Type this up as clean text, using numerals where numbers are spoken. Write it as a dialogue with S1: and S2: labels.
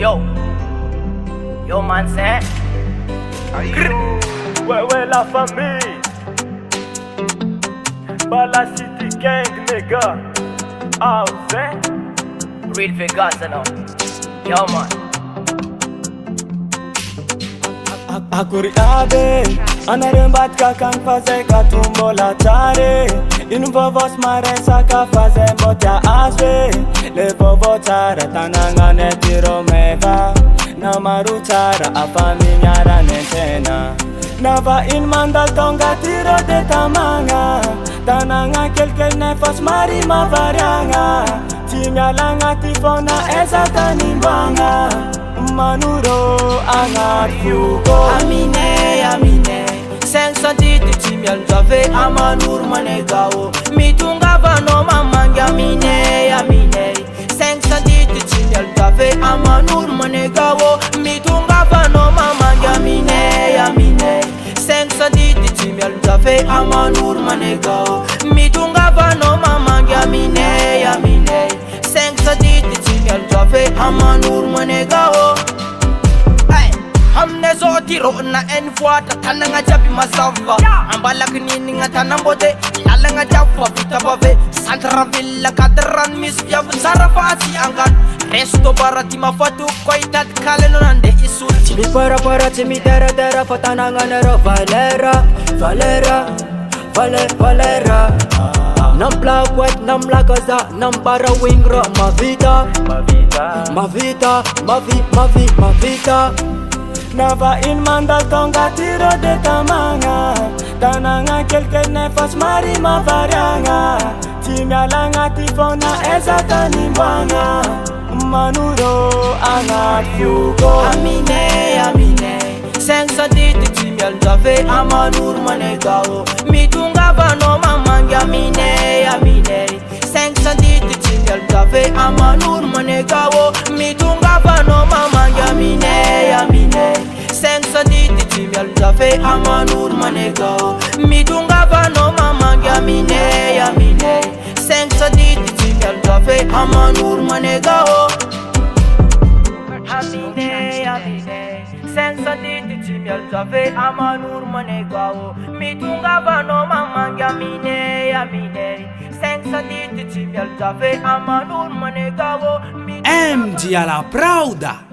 S1: Yo man c'est
S2: Ouais la famille Bala City Gang nigga Ah ouais
S1: Real Vegas no. Yo man
S2: Akuri abe Anarembat kakang faze katumbo la tare Inu vovos mare saka faze mbotia aswe Le vovo tara tananga netiro meva Na maru tara afami nyara netena Nava in mandal tonga tiro de tamanga Tananga kelkel nefas mari mavarianga Timyalanga tifona eza tanimbanga Mahanoro angat fugo
S1: Amine Sensa diti timyal jave Mahanoro manegao Mitunga vano mamangi Amine Sensa diti timyal jave Mahanoro manegao Mitunga vano mamangi Amine Sensa diti timyal jave Mahanoro manegao Mitunga vano mamangi Amine Sensa diti timyal jave Mahanoro manegao Amne zoti ro na enfuata tananga jabi masava Ambala kinini nga tanambote lala nga jafwa vita bave Santra villa kadran misbia sarafati angan Resto barati mafatu koitat kaleno nande isuti
S2: Mi para timi dara fatananga nero Valera Nam black white, nam lakaza, nam bara wingra Ma vida Nava in mandal tonga tiro de tamanga Tananga kelke nefas mari mavarianga Timyalanga tifona eza tanimbanga Mahanoro angat fugo
S1: Amine Sensa diti timyal jave Mahanoro manegao Mitunga vano mamangi Amine Sensa diti timyal jave Mahanoro manegao Mitunga vano mamangi Amine Sensa diti timyal jave Mahanoro manegao Mitunga vano mamangi Amine Sensa diti timyal jave Mahanoro manegao Amine Sensa diti timyal jave Mahanoro manegao Mitunga vano mamangi Amine Sensa diti timyal jave Mahanoro manegao
S3: MG alla Prauda.